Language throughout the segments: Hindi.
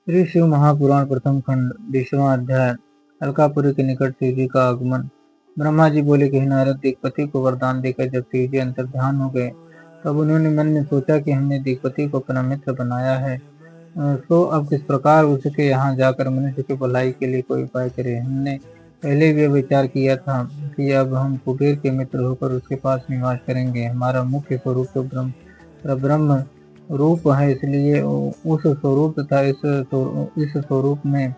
श्री शिव महापुराण प्रथम खंड 20वां अध्याय। अलकापुरी के निकट शिव जी का आगमन। ब्रह्मा जी बोले कि नारद, दिगपति को वरदान देकर जब शिव जी अंतर्ध्यान हो गए तब उन्होंने मन में सोचा कि हमने दिगपति को अपना मित्र बनाया है, तो अब किस प्रकार उसके यहाँ जाकर मनुष्य की भलाई के लिए कोई उपाय करें। हमने पहले भी विचार किया था कि अब हम कुबेर के मित्र होकर उसके पास निवास करेंगे। हमारा मुख्य स्वरूप तो ब्रह्म रूप है, इसलिए उस स्वरूप तथा इस स्वरूप में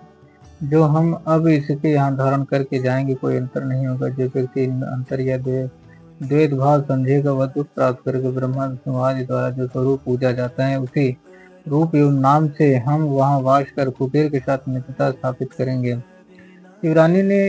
जो हम अब इसके यहाँ धारण करके जाएंगे कोई अंतर नहीं होगा। जो व्यक्ति अंतर या द्वैत भाव समझेगा वह दुख प्राप्त करके ब्रह्मा विष्णु द्वारा जो स्वरूप पूजा जाता है उसी रूप एवं नाम से हम वहाँ वास कर कुबेर के साथ मित्रता स्थापित करेंगे। शिवरानी ने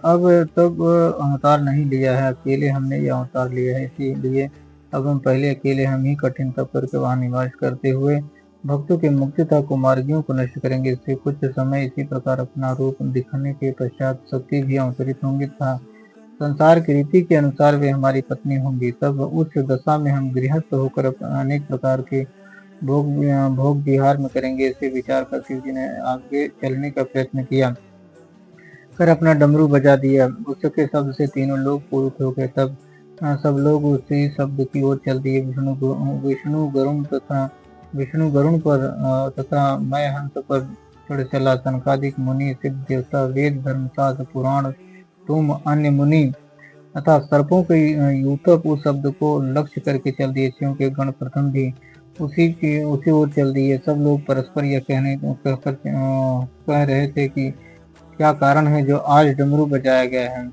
अब तब अवतार नहीं लिया है, अकेले हमने यह अवतार लिया है, इसीलिए अब हम पहले अकेले हम ही कठिन तप करके वहां निवास करते हुए भक्तों के मुक्ति तथा कुमार्गियों को नष्ट करेंगे। इससे कुछ समय इसी प्रकार अपना रूप दिखाने के पश्चात शक्ति भी अवतरित होंगी तथा संसार की रीति के अनुसार वे हमारी पत्नी होंगी। तब उस दशा में हम गृहस्थ होकर अनेक प्रकार के भोग विहार में करेंगे। इसे विचार कर शिव जी ने आगे चलने का प्रयत्न किया कर अपना डमरू बजा दिया। उसके शब्द से तीनों लोग पूरित हो गए। तब सब लोग उसी शब्द की ओर चल दिए। विष्णु गरुण पर तथा मैं हंस पर चढ़ चला। सनकादिक मुनि, सिद्ध देवता, वेद, धर्मशास्त्र, पुराण, तुम अन्य मुनि तथा सर्पों के यूतप उस शब्द को लक्ष्य करके चल दिए। शिव के गण प्रथम भी उसी ओर चल दिए। सब लोग परस्पर यह कह रहे थे कि क्या कारण है जो आज डमरू बजाया गया है।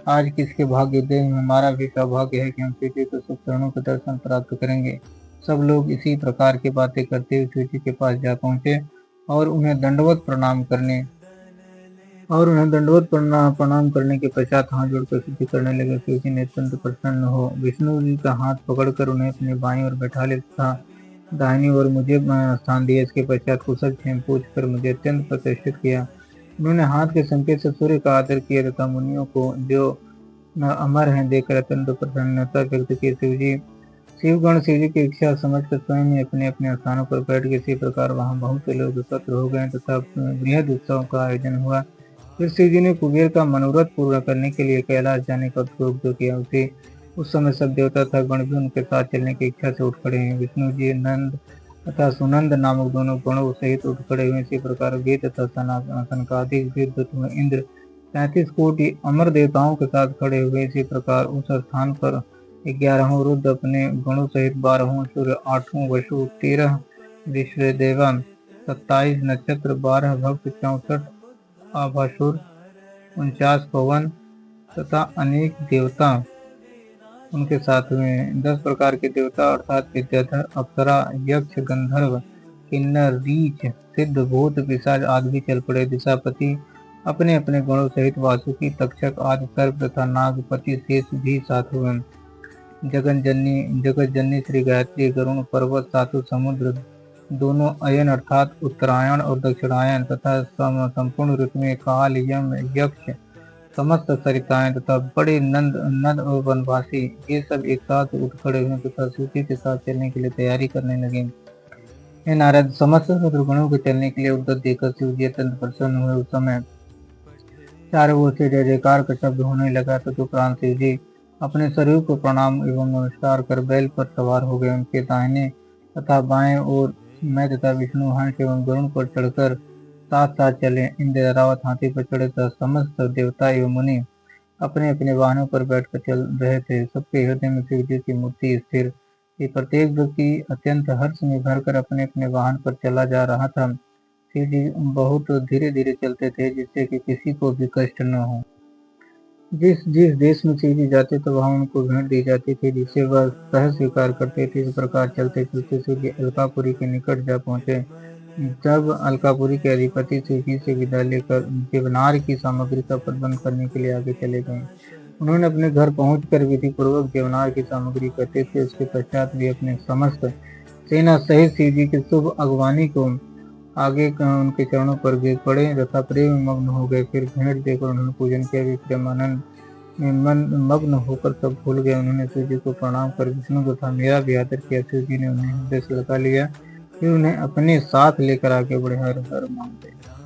आज किसके भाग्य दे, हमारा भी सौभाग्य है कि हम शिव जी के शुभ चरणों के दर्शन प्राप्त करेंगे। सब लोग इसी प्रकार की बातें करते हुए शिव जी के पास जा पहुंचे और उन्हें दंडवत प्रणाम करने के पश्चात हाथ जोड़कर स्तुति करने लगे। शिव जी ने अत्यंत प्रसन्न हो विष्णु जी का हाथ पकड़कर उन्हें अपनी बाईं ओर बैठा ले तथा दाहिनी ओर मुझे स्थान दिया। इसके पश्चात कुशल क्षेम पूछ कर मुझे अत्यंत प्रतिष्ठित किया। उन्होंने हाथ के संकेत से सूर्य का आदर किया तथा मुनियों को जो अमर हैं देखकर अत्यंत प्रसन्नता व्यक्त की। शिवगण शिव जी की इच्छा समझकर स्वयं ही अपने अपने स्थानों पर बैठ गए। इसी प्रकार वहां बहुत से लोग एकत्र हो गए तथा बृहद उत्सव का आयोजन हुआ। फिर शिव जी ने कुबेर का मनोरथ पूर्ण करने के लिए कैलाश जाने का उपयोग किया। उस समय सब देवता तथा गण भी उनके साथ चलने की इच्छा से उठ खड़े हैं। विष्णु जी नंद तथा सुनंद नामक दोनों गणों सहित उठ खड़े हुए। इसी प्रकार वेद तथा सनकादिक इंद्र 35 कोटि अमर देवताओं के साथ खड़े हुए। इसी प्रकार उस स्थान पर 11वां रुद्र अपने गणों सहित 12वां सूर्य, 8वां वसु, 13 विश्वदेवा, 27 नक्षत्र, 12 भक्त, 64 आभासुर, 49 पवन तथा अनेक देवता उनके साथ हुए। 10 प्रकार के देवता अर्थात विद्याधर, अप्सरा, यक्ष, गंधर्व, किन्नर, रीछ, सिद्ध, भूत, पिशाच आदि भी चल पड़े। दिशापति अपने अपने गणों सहित वासुकी, तक्षक आदि सर्प तथा नागपति शेष भी साथ हुए। जगत जननी श्री गायत्री, गरुण पर्वत, सातु समुद्र, दोनों अयन अर्थात उत्तरायण और दक्षिणायन तथा संपूर्ण ऋतुएं, काल, यम, यक्ष, समस्त सरिताएं तथा बड़े नंद और वनवासी ये सब एक साथ उठ खड़े हुए तथा सूची के साथ चलने के लिए तैयारी करने लगे। हे नारद, समस्त शत्रुगणों के चलने के लिए उद्यत देखकर शिव जी अत्यंत प्रसन्न हुए। उस समय चारों ओर से जय जयकार का शब्द होने लगा। तदुपरांत शिव जी अपने शरीर को प्रणाम एवं नमस्कार कर बैल पर सवार हो गए। उनके दाहिने तथा बाएं ओर मैं तथा विष्णु हंस एवं गरुण पर चढ़कर साथ साथ चले। इंद्र ऐरावत हाथी पर चढ़े तथा समस्त देवता एवं मुनि अपने अपने वाहनों पर बैठकर चल रहे थे। सबके हृदय में शिव जी की मूर्ति स्थिर थी। प्रत्येक व्यक्ति अत्यंत हर्ष में भरकर अपने अपने वाहन पर चला जा रहा था। शिव जी बहुत धीरे धीरे चलते थे जिससे कि किसी को भी कष्ट न हो। जिस जिस देश में शिव जी जाते तो वहां उनको भेंट दी जाती थी जिसे वह सहज स्वीकार करते थे। इस प्रकार चलते चलते शिव जी अलकापुरी के निकट जा पहुंचे। जब अलकापुरी के अधिपति शिव जी से विदा लेकर देवनार की सामग्री का प्रबंध करने के लिए आगे चले गए। उन्होंने अपने घर पहुंचकर विधि पूर्वक देवनार की सामग्री करते थे। उसके पश्चात भी अपने समस्त सेना सहित शिव जी की शुभ अगवानी को आगे उनके चरणों पर गिर पड़े तथा प्रेम में मग्न हो गए। फिर भेंट देकर उन्होंने पूजन किया। प्रेमानंद में मग्न होकर सब भूल गए। उन्होंने शिव जी को प्रणाम कर विष्णु तथा मेरा भी आदर किया। शिव जी ने उन्हें हृदय से लगा लिया फिर उन्हें अपने साथ लेकर आगे बढ़े हर हर महादेव।